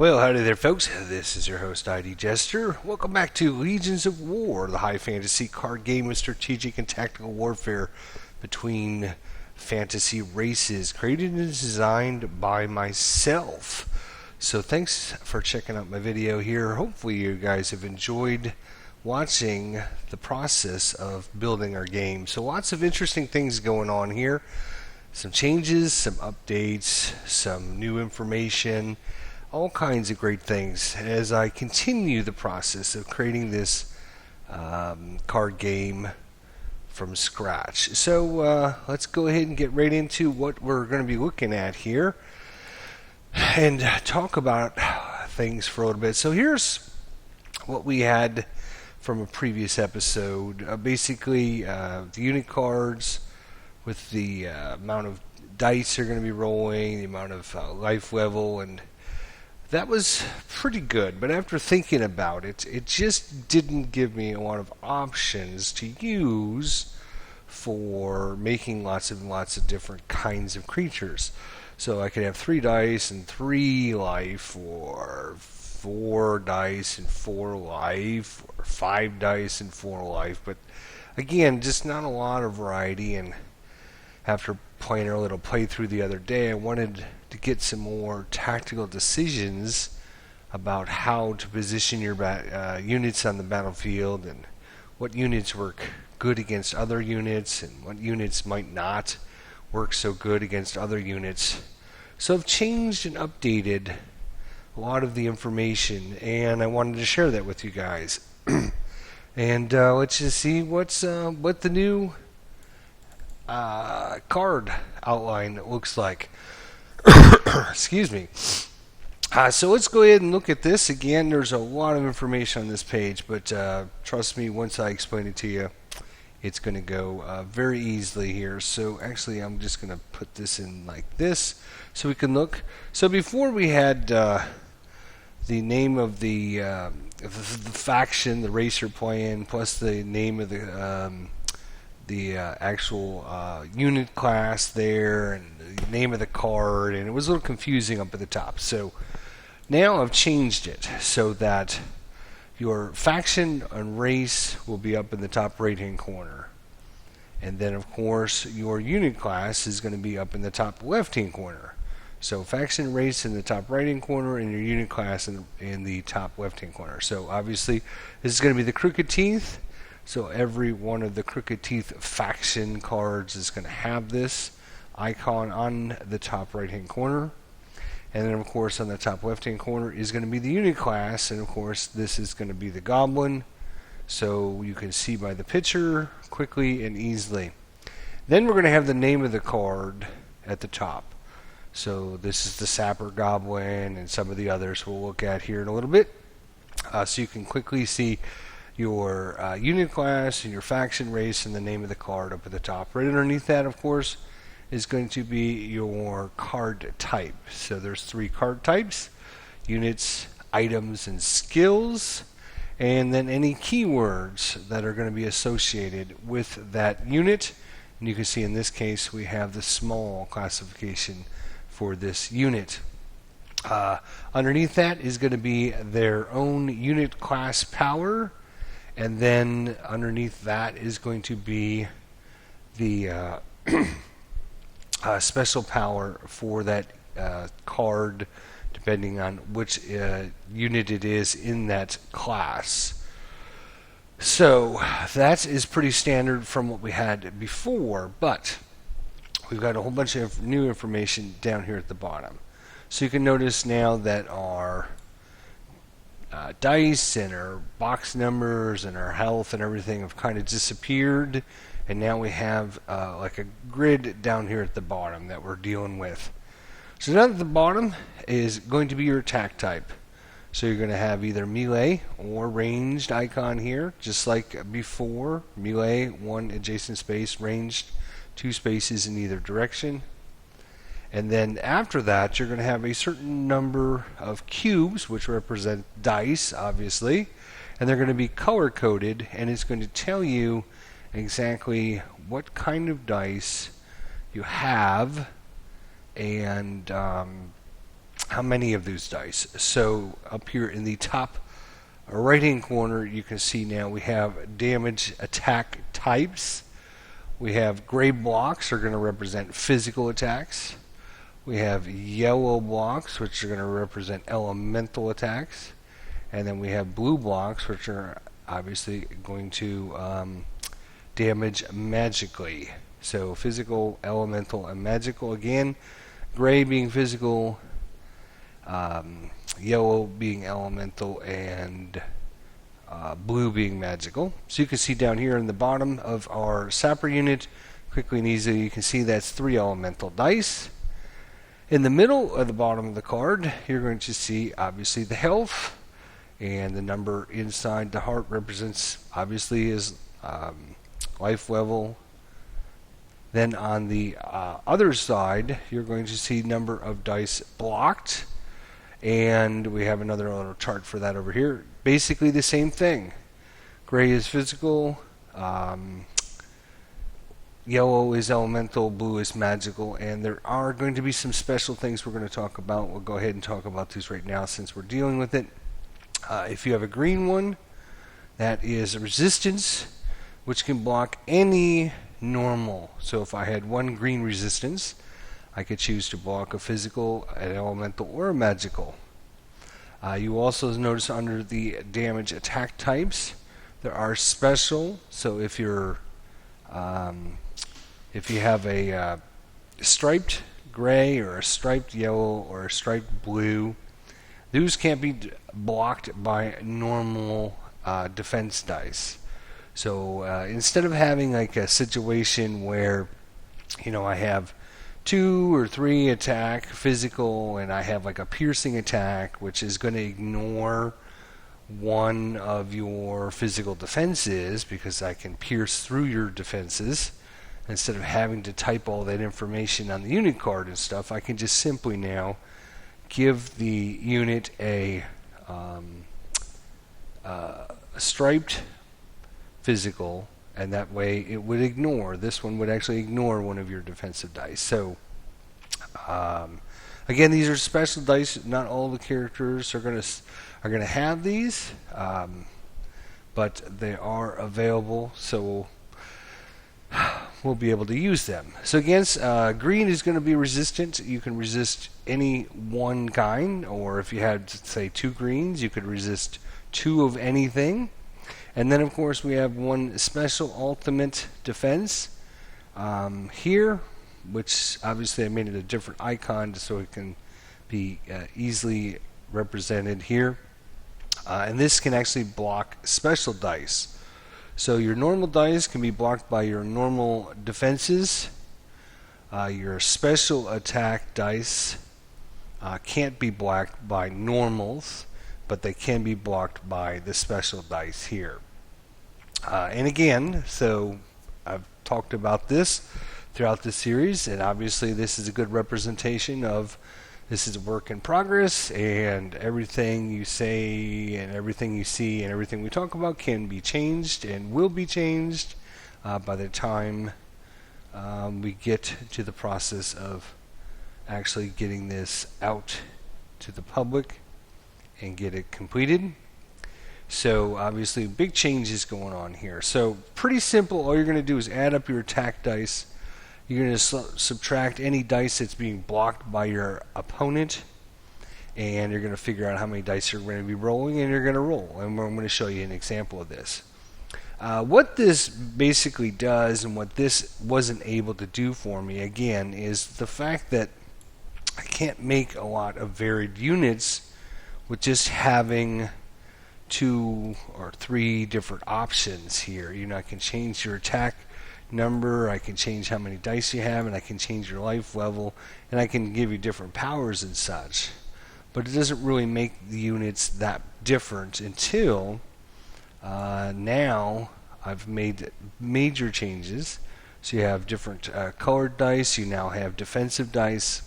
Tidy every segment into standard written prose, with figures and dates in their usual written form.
Well, howdy there, folks. This is your host, ID Jester. Welcome back to Legions of War, the high fantasy card game with strategic and tactical warfare between fantasy races, created and designed by myself. So thanks for checking out my video here. Hopefully you guys have enjoyed watching the process of building our game. So lots of interesting things going on here. Some changes, some updates, some new information, all kinds of great things as I continue the process of creating this card game from scratch. So let's go ahead and get right into what we're going to be looking at here and talk about things for a little bit. So here's what we had from a previous episode. Basically, the unit cards with the amount of dice they're going to be rolling, the amount of life level, and that was pretty good, but after thinking about it, it just didn't give me a lot of options to use for making lots of different kinds of creatures. So I could have 3 dice and 3 life, or 4 dice and 4 life, or 5 dice and 4 life, but again, just not a lot of variety. And after playing a little playthrough the other day, I wanted to get some more tactical decisions about how to position your units on the battlefield, and what units work good against other units and what units might not work so good against other units. So I've changed and updated a lot of the information, and I wanted to share that with you guys. And let's just see what the new card outline looks like. Excuse me. So let's go ahead and look at this. Again, there's a lot of information on this page, but trust me, once I explain it to you, it's going to go very easily here. So actually, I'm just going to put this in like this so we can look. So before we had the name of the faction, the race you're playing, plus the name of the actual unit class there, and the name of the card, and it was a little confusing up at the top. So now I've changed it so that your faction and race will be up in the top right hand corner, and then of course your unit class is going to be up in the top left hand corner. So faction and race in the top right hand corner, and your unit class in the top left hand corner. So obviously this is going to be the Crooked Teeth. So every one of the Crooked Teeth faction cards is going to have this icon on the top right hand corner. And then of course on the top left hand corner is going to be the unit class, and of course this is going to be the Goblin. So you can see by the picture quickly and easily. Then we're going to have the name of the card at the top. So this is the Sapper Goblin, and some of the others we'll look at here in a little bit. So you can quickly see your unit class and your faction race and the name of the card up at the top. Right underneath that, of course, is going to be your card type. So there's 3 card types: units, items, and skills, and then any keywords that are going to be associated with that unit. And you can see in this case we have the small classification for this unit. Underneath that is going to be their own unit class power. And then underneath that is going to be the special power for that card, depending on which unit it is in that class. So that is pretty standard from what we had before, but we've got a whole bunch of new information down here at the bottom. So you can notice now that our dice and our box numbers and our health and everything have kind of disappeared, and now we have like a grid down here at the bottom that we're dealing with. So down at the bottom is going to be your attack type. So you're going to have either melee or ranged icon here, just like before. Melee, 1 adjacent space; ranged, 2 spaces in either direction. And then after that, you're going to have a certain number of cubes, which represent dice, obviously, and they're going to be color coded, and it's going to tell you exactly what kind of dice you have, and how many of those dice. So up here in the top right hand corner, you can see now we have damage attack types. We have gray blocks are going to represent physical attacks. We have yellow blocks, which are going to represent elemental attacks. And then we have blue blocks, which are obviously going to damage magically. So physical, elemental, and magical. Again, gray being physical, yellow being elemental, and blue being magical. So you can see down here in the bottom of our sapper unit, quickly and easily, you can see that's 3 elemental dice. In the middle of the bottom of the card, you're going to see obviously the health, and the number inside the heart represents obviously his life level. Then on the other side, you're going to see number of dice blocked, and we have another little chart for that over here. Basically the same thing. Gray is physical, yellow is elemental, blue is magical, and there are going to be some special things we're going to talk about. We'll go ahead and talk about these right now since we're dealing with it. If you have a green one, that is resistance, which can block any normal. So if I had 1 green resistance, I could choose to block a physical, an elemental, or a magical. You also notice under the damage attack types, there are special. So if you're if you have a striped gray or a striped yellow or a striped blue, those can't be blocked by normal defense dice. So instead of having like a situation where, I have 2 or 3 attack physical, and I have like a piercing attack, which is going to ignore one of your physical defenses because I can pierce through your defenses. Instead of having to type all that information on the unit card and stuff, I can just simply now give the unit a striped physical, and that way it would ignore, this one would actually ignore one of your defensive dice. So again, these are special dice. Not all the characters are going to have these, but they are available, so we'll be able to use them. So against green is going to be resistant. You can resist any one kind, or if you had, say, 2 greens, you could resist 2 of anything. And then, of course, we have one special ultimate defense here, which obviously I made it a different icon so it can be easily represented here. And this can actually block special dice. So your normal dice can be blocked by your normal defenses. Your special attack dice can't be blocked by normals, but they can be blocked by the special dice here. And again, so I've talked about this throughout the series, and obviously this is a good representation of this is a work in progress, and everything you say and everything you see and everything we talk about can be changed and will be changed by the time we get to the process of actually getting this out to the public and get it completed. So obviously big changes going on here. So pretty simple. All you're going to do is add up your attack dice. You're going to subtract any dice that's being blocked by your opponent, and you're going to figure out how many dice you're going to be rolling, and you're going to roll. And I'm going to show you an example of this. What this basically does, and what this wasn't able to do for me, again, is the fact that I can't make a lot of varied units with just having 2 or 3 different options here. I can change your attack number, I can change how many dice you have, and I can change your life level, and I can give you different powers and such. But it doesn't really make the units that different until now I've made major changes. So you have different colored dice, you now have defensive dice,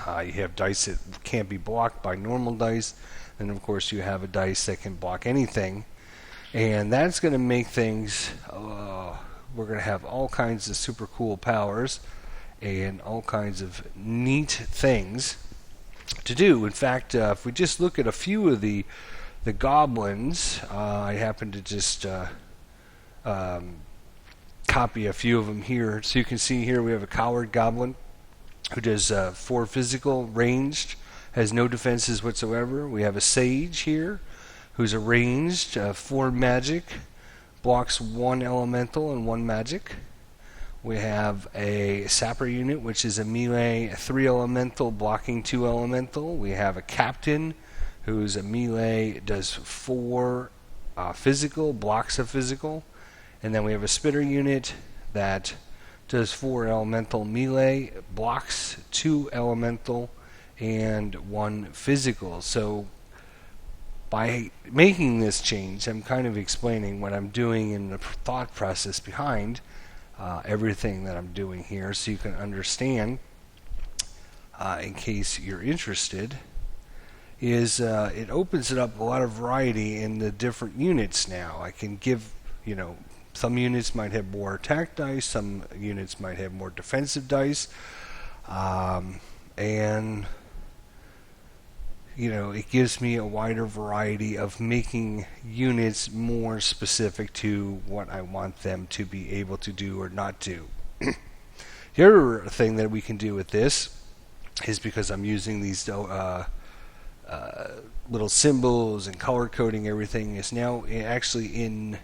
you have dice that can't be blocked by normal dice, and of course you have a dice that can block anything, and that's going to make things we're going to have all kinds of super cool powers and all kinds of neat things. to do. In fact, if we just look at a few of the goblins, I happen to just copy a few of them here. So you can see here we have a coward goblin who does 4 physical, ranged, has no defenses whatsoever. We have a sage here who's a ranged, 4 magic, blocks 1 elemental and 1 magic. We have a sapper unit, which is a melee 3 elemental, blocking 2 elemental. We have a captain, who's a melee, does 4 physical, blocks a physical. And then we have a spitter unit that does 4 elemental melee, blocks 2 elemental, and 1 physical. So by making this change, I'm kind of explaining what I'm doing in the thought process behind everything that I'm doing here, so you can understand, in case you're interested, is it opens it up a lot of variety in the different units now. I can give, some units might have more attack dice, some units might have more defensive dice, and it gives me a wider variety of making units more specific to what I want them to be able to do or not do. The other thing that we can do with this is, because I'm using these little symbols and color coding everything, is now actually in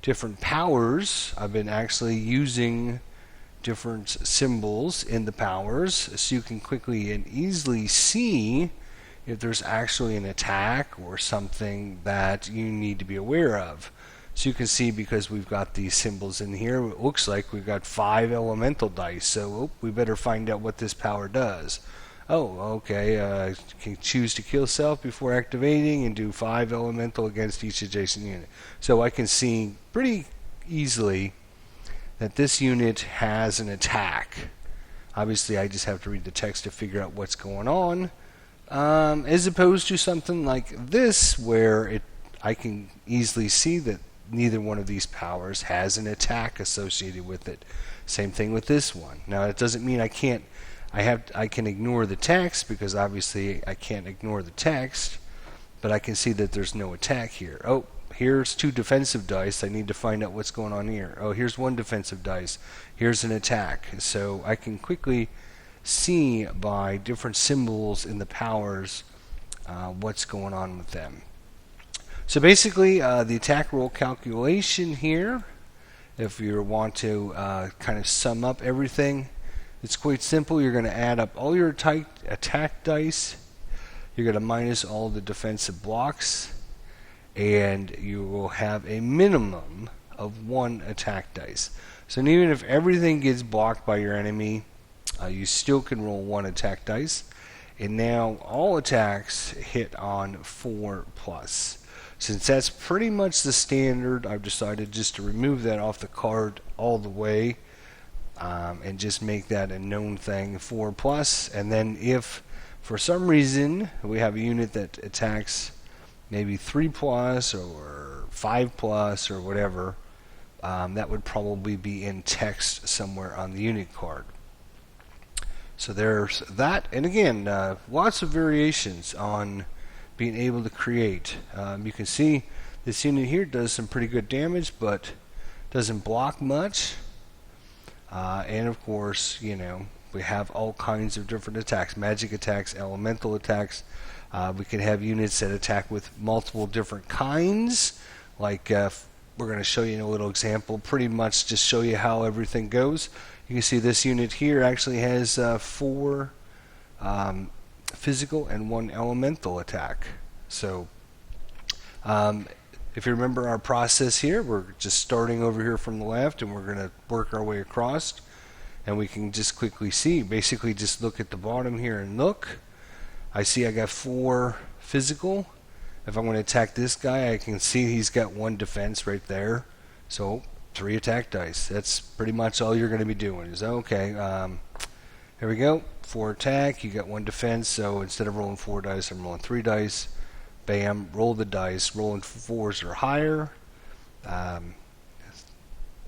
different powers. I've been actually using different symbols in the powers, so you can quickly and easily see if there's actually an attack or something that you need to be aware of. So you can see, because we've got these symbols in here, it looks like we've got 5 elemental dice, so we better find out what this power does. Oh, okay, can choose to kill self before activating and do 5 elemental against each adjacent unit. So I can see pretty easily that this unit has an attack. Obviously, I just have to read the text to figure out what's going on. As opposed to something like this, where I can easily see that neither one of these powers has an attack associated with it. Same thing with this one. Now, it doesn't mean I can ignore the text, because obviously I can't ignore the text, but I can see that there's no attack here. Oh, here's 2 defensive dice. I need to find out what's going on here. Oh, here's 1 defensive dice. Here's an attack. So I can quickly see by different symbols in the powers what's going on with them. So basically, the attack roll calculation here, if you want to kind of sum up everything, it's quite simple. You're going to add up all your attack dice, you're going to minus all the defensive blocks, and you will have a minimum of 1 attack dice. So even if everything gets blocked by your enemy, you still can roll 1 attack dice, and now all attacks hit on 4+. Since that's pretty much the standard, I've decided just to remove that off the card all the way, and just make that a known thing, 4+. And then if for some reason we have a unit that attacks maybe 3+ or 5+ or whatever, that would probably be in text somewhere on the unit card. So there's that, and again, lots of variations on being able to create. You can see this unit here does some pretty good damage, but doesn't block much. And of course, we have all kinds of different attacks, magic attacks, elemental attacks. We can have units that attack with multiple different kinds, like we're going to show you in a little example, pretty much just show you how everything goes. You can see this unit here actually has 4 physical and 1 elemental attack. So if you remember our process here, we're just starting over here from the left, and we're going to work our way across, and we can just quickly see, basically just look at the bottom here and look. I see I got 4 physical. If I'm going to attack this guy, I can see he's got 1 defense right there. So 3 attack dice. That's pretty much all you're going to be doing. Is okay. Here we go. 4 attack. You got 1 defense. So instead of rolling 4 dice, I'm rolling 3 dice. Bam. Roll the dice. Rolling 4s or higher.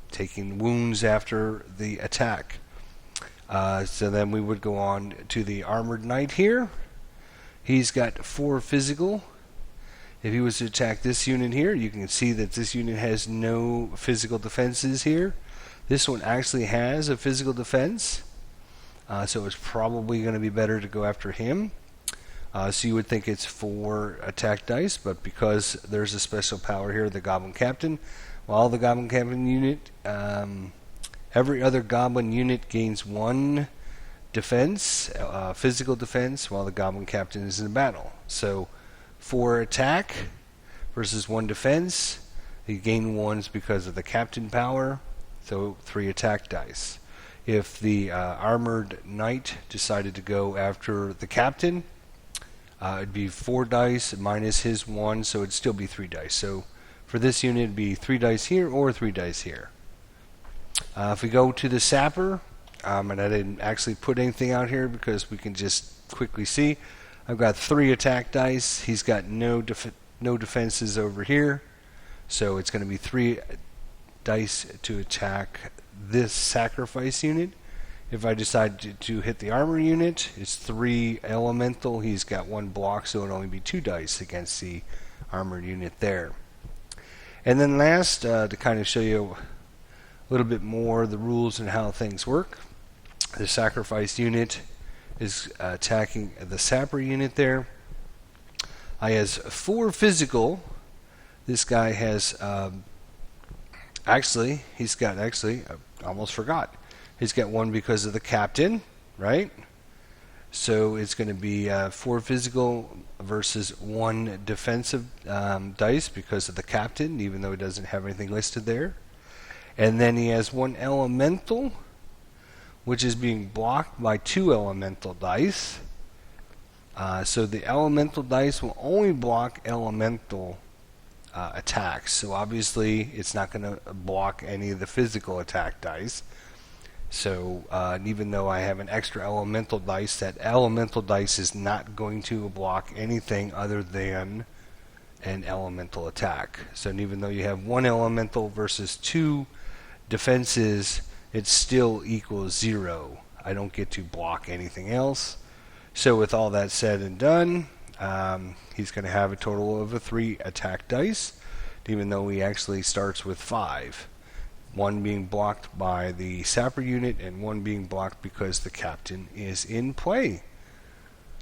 Taking wounds after the attack. So then we would go on to the armored knight here. He's got 4 physical. If he was to attack this unit here, you can see that this unit has no physical defenses here. This one actually has a physical defense, so it's probably going to be better to go after him. So you would think it's 4 attack dice, but because there's a special power here, the Goblin Captain, while the Goblin Captain unit, every other Goblin unit gains 1 defense, physical defense, while the Goblin Captain is in battle. So 4 attack versus 1 defense. You gain 1s because of the Captain power, so 3 attack dice. If the Armored Knight decided to go after the Captain, it'd be 4 dice minus his 1, so it'd still be 3 dice. So for this unit, it'd be 3 dice here or 3 dice here. If we go to the Sapper, and I didn't actually put anything out here because we can just quickly see, I've got 3 attack dice. He's got no defenses over here, so it's going to be 3 dice to attack this sacrifice unit. If I decide to hit the armor unit, it's 3 elemental. He's got 1 block, so it'll only be 2 dice against the armored unit there. And then last, to kind of show you a little bit more the rules and how things work, the sacrifice unit is attacking the sapper unit there. He has 4 physical. This guy has actually, I almost forgot. He's got 1 because of the Captain, right? So it's going to be 4 physical versus 1 defensive dice because of the Captain, even though he doesn't have anything listed there. And then he has 1 elemental, which is being blocked by 2 elemental dice. So the elemental dice will only block elemental attacks. So obviously it's not going to block any of the physical attack dice. So even though I have an extra elemental dice, that elemental dice is not going to block anything other than an elemental attack. So even though you have 1 elemental versus 2 defenses, it still equals 0. I don't get to block anything else. So with all that said and done, he's going to have a total of 3 attack dice, even though he actually starts with 5. 1 being blocked by the sapper unit and 1 being blocked because the Captain is in play.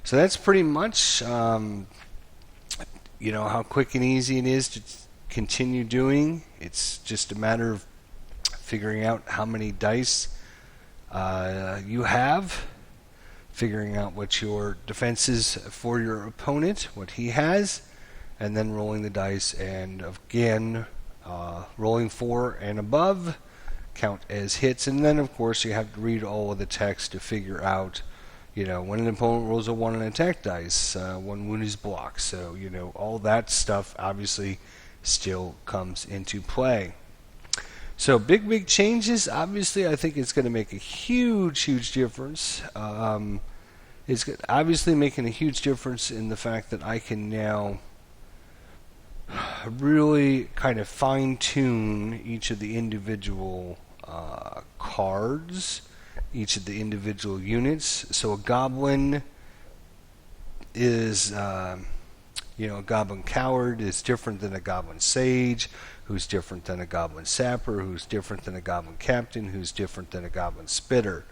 So that's pretty much how quick and easy it is to continue doing. It's just a matter of figuring out how many dice you have, figuring out what your defense is for your opponent, what he has, and then rolling the dice, and again rolling 4 and above count as hits. And then of course you have to read all of the text to figure out when an opponent rolls a 1 on attack dice, 1 wound is blocked. So all that stuff obviously still comes into play. So big changes. Obviously I think it's going to make a huge difference. It's obviously making a huge difference in the fact that I can now really kind of fine-tune each of the individual cards, each of the individual units. So a goblin is, a goblin coward is different than a goblin sage, who's different than a goblin sapper, who's different than a goblin captain, who's different than a goblin spitter.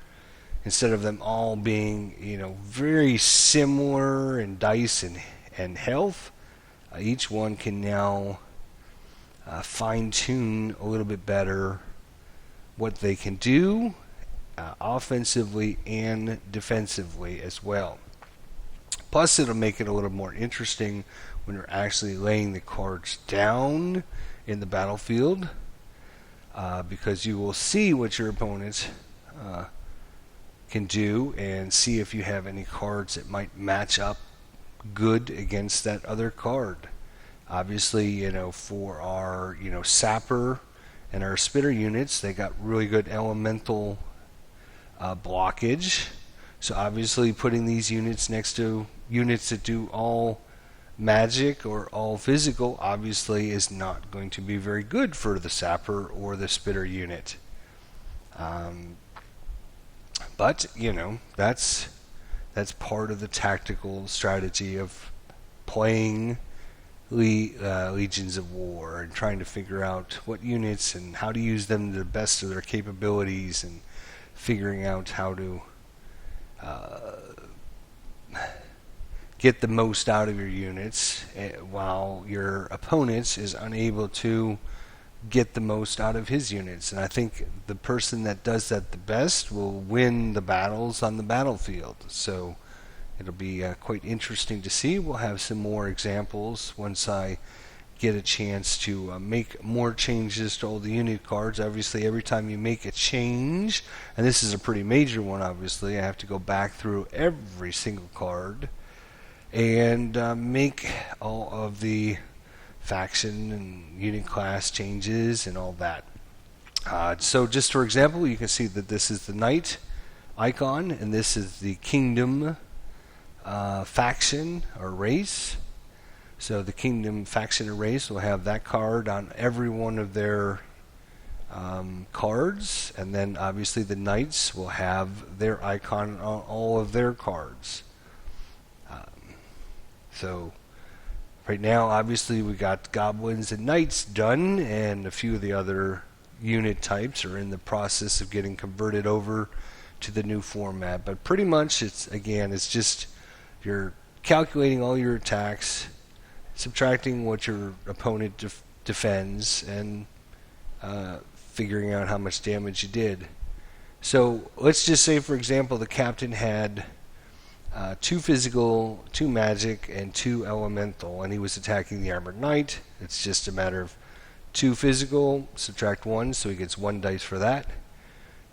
Instead of them all being, very similar in dice and health, each one can now fine-tune a little bit better what they can do offensively and defensively as well. Plus, it'll make it a little more interesting when you're actually laying the cards down in the battlefield, because you will see what your opponents can do and see if you have any cards that might match up good against that other card. Obviously, for our, sapper and our spitter units, they got really good elemental blockage. So obviously putting these units next to units that do all magic or all physical obviously is not going to be very good for the sapper or the spitter unit. But that's That's part of the tactical strategy of playing Legions of War and trying to figure out what units and how to use them to the best of their capabilities, and figuring out how to get the most out of your units while your opponent is unable to get the most out of his units. And I think the person that does that the best will win the battles on the battlefield. So it'll be quite interesting to see. We'll have some more examples once I get a chance to make more changes to all the unit cards. Obviously, every time you make a change, and this is a pretty major one, obviously, I have to go back through every single card and make all of the faction and unit class changes and all that. So just for example, you can see that this is the knight icon, and this is the kingdom faction or race. So the kingdom faction or race will have that card on every one of their cards, and then obviously the knights will have their icon on all of their cards. So right now, obviously, we got goblins and knights done, and a few of the other unit types are in the process of getting converted over to the new format. But pretty much, it's just you're calculating all your attacks, subtracting what your opponent defends, and figuring out how much damage you did. So let's just say, for example, the captain had 2 physical, 2 magic, and 2 elemental, and he was attacking the armored knight. It's just a matter of 2 physical, subtract 1, so he gets 1 dice for that.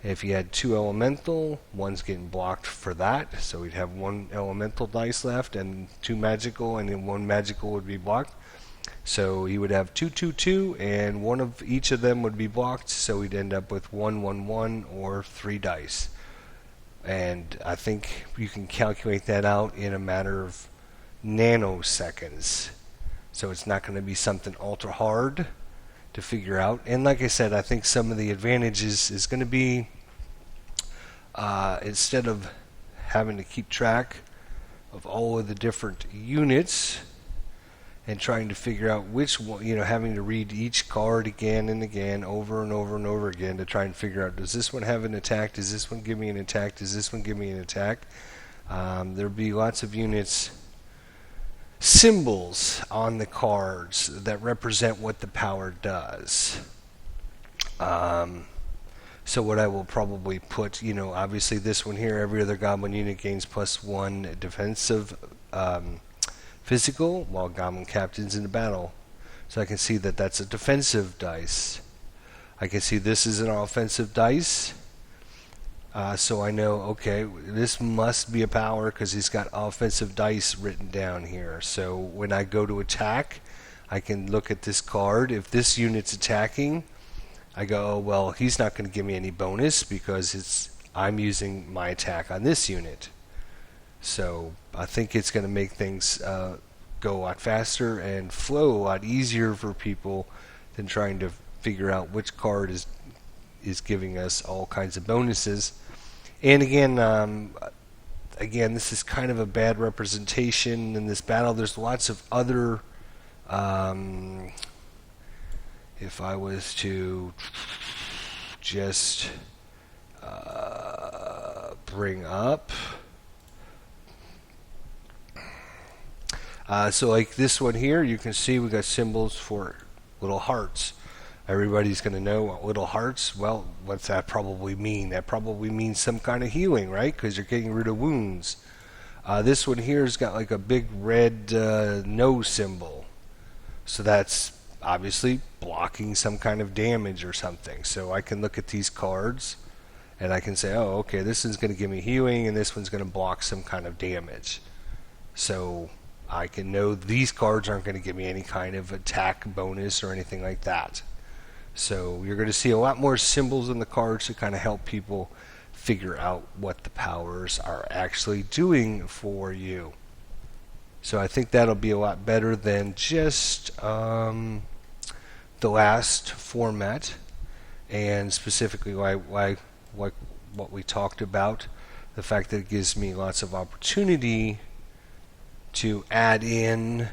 If he had 2 elemental, 1's getting blocked for that, so he'd have 1 elemental dice left, and 2 magical, and then 1 magical would be blocked. So he would have 2, 2, 2, and 1 of each of them would be blocked, so he'd end up with 1, 1, 1, or 3 dice. And I think you can calculate that out in a matter of nanoseconds. So it's not going to be something ultra hard to figure out. And like I said, I think some of the advantages is going to be instead of having to keep track of all of the different units and trying to figure out which one, having to read each card again and again, over and over and over again to try and figure out, does this one have an attack? Does this one give me an attack? Does this one give me an attack? There'll be lots of units, symbols on the cards that represent what the power does. So what I will probably put, obviously this one here, every other goblin unit gains +1 defensive physical while goblin captain's in the battle. So I can see that that's a defensive dice. I can see this is an offensive dice. So I know, okay, this must be a power because he's got offensive dice written down here. So when I go to attack, I can look at this card. If this unit's attacking, I go, oh, well, he's not going to give me any bonus because I'm using my attack on this unit. So I think it's going to make things go a lot faster and flow a lot easier for people than trying to figure out which card is giving us all kinds of bonuses. And again, this is kind of a bad representation in this battle. There's lots of other. If I was to just bring up. So like this one here, you can see we got symbols for little hearts. Everybody's going to know what little hearts, well, what's that probably mean? That probably means some kind of healing, right? Because you're getting rid of wounds. This one here has got like a big red no symbol. So that's obviously blocking some kind of damage or something. So I can look at these cards and I can say, oh, okay, this one's going to give me healing and this one's going to block some kind of damage. So I can know these cards aren't going to give me any kind of attack bonus or anything like that. So you're going to see a lot more symbols in the cards to kind of help people figure out what the powers are actually doing for you. So I think that'll be a lot better than just the last format, and specifically why what we talked about. the fact that it gives me lots of opportunity to add in,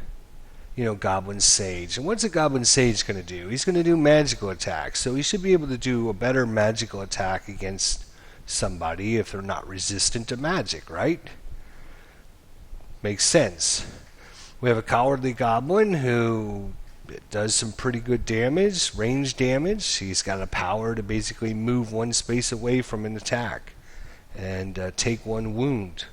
Goblin Sage. And what's a Goblin Sage going to do? He's going to do magical attacks. So he should be able to do a better magical attack against somebody if they're not resistant to magic, right? Makes sense. We have a Cowardly Goblin who does some pretty good damage, range damage. He's got a power to basically move one space away from an attack and take one wound.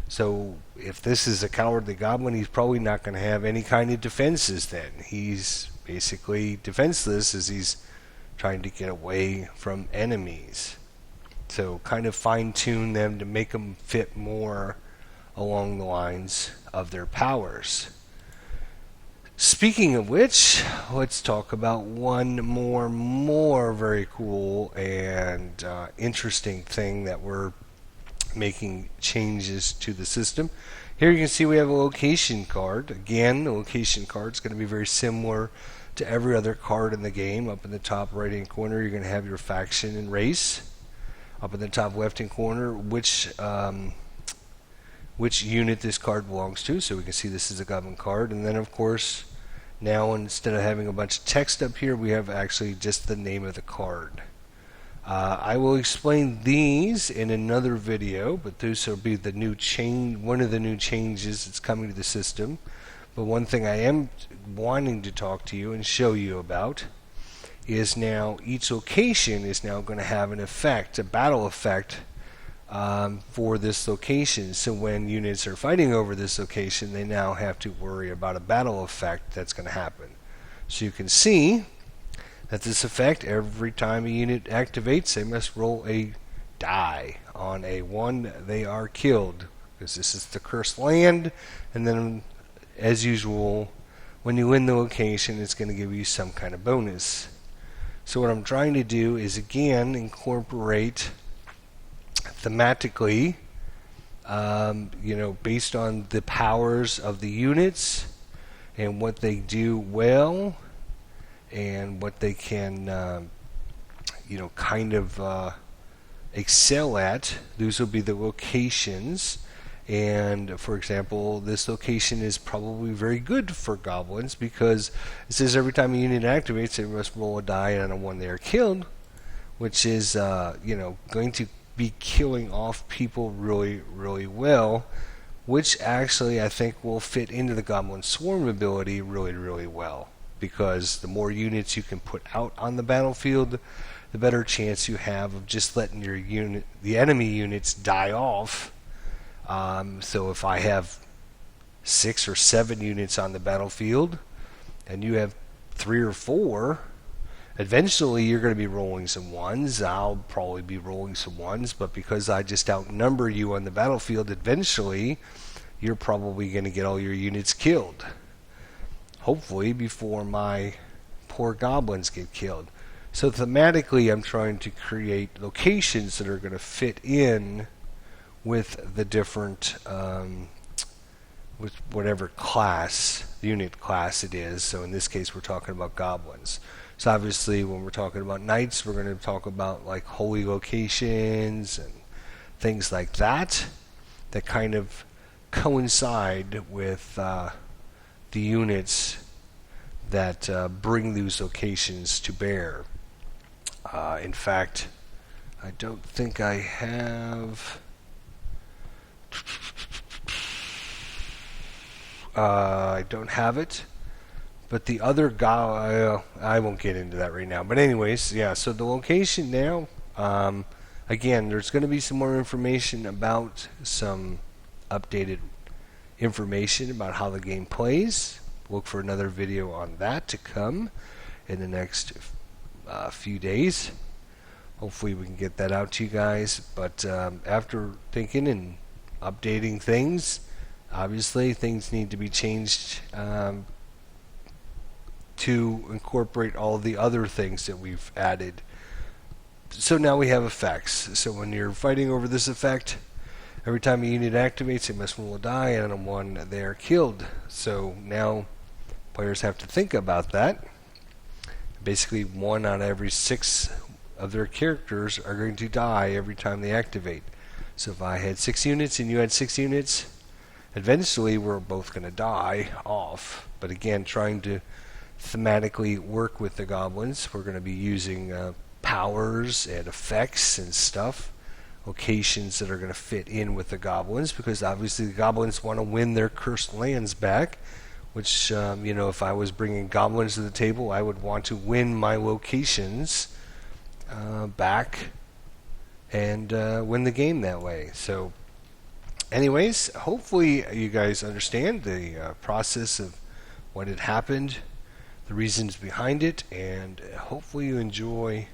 So if this is a Cowardly Goblin, he's probably not going to have any kind of defenses then. He's basically defenseless as he's trying to get away from enemies. So kind of fine-tune them to make them fit more along the lines of their powers. Speaking of which, let's talk about one more very cool and interesting thing that we're making changes to the system. Here you can see we have a location card. Again, the location card is going to be very similar to every other card in the game. Up in the top right hand corner, you're going to have your faction and race. Up in the top left hand corner, which unit this card belongs to. So we can see this is a Goblin card. And then of course, now instead of having a bunch of text up here, we have actually just the name of the card. I will explain these in another video, but this will be the new change, one of the new changes that's coming to the system. But one thing I am wanting to talk to you and show you about is now each location is now going to have an effect, a battle effect for this location. So when units are fighting over this location, they now have to worry about a battle effect that's going to happen. So you can see that this effect, every time a unit activates, they must roll a die. On a 1, they are killed, because this is the cursed land. And then, as usual, when you win the location, it's going to give you some kind of bonus. So what I'm trying to do is, again, incorporate thematically, based on the powers of the units and what they do well, and what they can, excel at. Those will be the locations. And for example, this location is probably very good for goblins because it says every time a unit activates, they must roll a die, and on a 1 they are killed, which is going to be killing off people really, really well, which actually I think will fit into the Goblin Swarm ability really, really well. Because the more units you can put out on the battlefield, the better chance you have of just letting the enemy units die off. So if I have 6 or 7 units on the battlefield, and you have 3 or 4, eventually you're going to be rolling some 1s. I'll probably be rolling some 1s, but because I just outnumber you on the battlefield, eventually you're probably going to get all your units killed. Hopefully before my poor goblins get killed. So thematically, I'm trying to create locations that are going to fit in with the different, with whatever unit class it is. So in this case, we're talking about goblins. So obviously, when we're talking about knights, we're going to talk about like holy locations and things like that kind of coincide with the units that bring these locations to bear. In fact, I don't think I have... I don't have it. But the other guy, I won't get into that right now. But anyways, yeah, so the location now, again, there's going to be some more information about some updated information about how the game plays. Look for another video on that to come in the next few days. Hopefully we can get that out to you guys. But after thinking and updating things, obviously things need to be changed to incorporate all the other things that we've added. So now we have effects. So when you're fighting over this effect, every time a unit activates, it must roll a die, and on 1 they are killed. So now players have to think about that. Basically 1 out of every 6 of their characters are going to die every time they activate. So if I had 6 units and you had 6 units, eventually we're both going to die off. But again, trying to thematically work with the goblins, we're going to be using powers and effects and stuff, locations that are going to fit in with the goblins, because obviously the goblins want to win their cursed lands back, which, if I was bringing goblins to the table, I would want to win my locations back and win the game that way. So anyways, hopefully you guys understand the process of what had happened, the reasons behind it, and hopefully you enjoy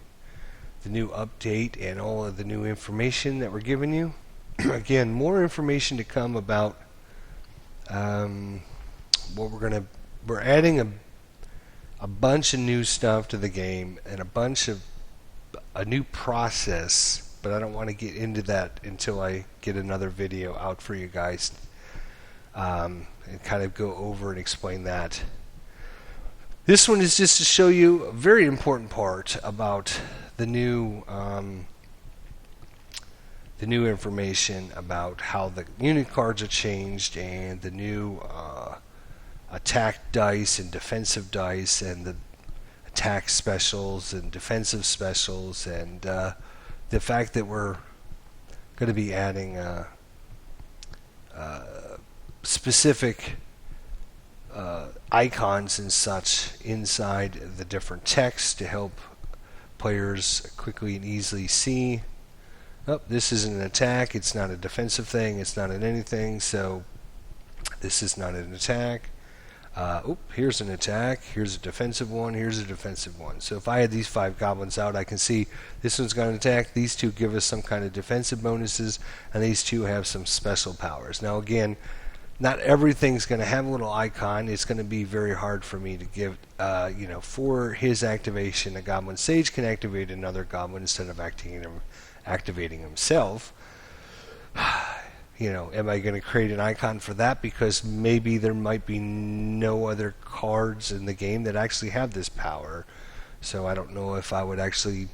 the new update and all of the new information that we're giving you. Again, more information to come about what we're adding a bunch of new stuff to the game and a new process, but I don't want to get into that until I get another video out for you guys and kind of go over and explain that. This one is just to show you a very important part about the new information about how the unit cards are changed, and the new attack dice and defensive dice, and the attack specials and defensive specials, and the fact that we're going to be adding specific icons and such inside the different text to help players quickly and easily see, this is an attack, it's not a defensive thing, it's not an anything, so this is not an attack. Here's an attack, here's a defensive one, here's a defensive one. So if I had these 5 goblins out, I can see this one's got an attack, these 2 give us some kind of defensive bonuses, and these 2 have some special powers. Now again, not everything's going to have a little icon. It's going to be very hard for me to give, for his activation, a Goblin Sage can activate another goblin instead of activating himself. Am I going to create an icon for that? Because maybe there might be no other cards in the game that actually have this power. So I don't know if I would actually,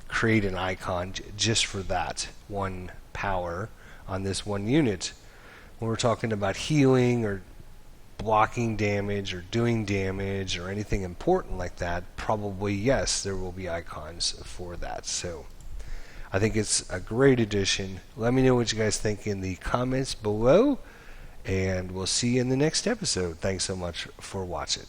create an icon just for that one power on this one unit. When we're talking about healing or blocking damage or doing damage or anything important like that, probably yes, there will be icons for that. So I think it's a great addition. Let me know what you guys think in the comments below, and we'll see you in the next episode. Thanks so much for watching.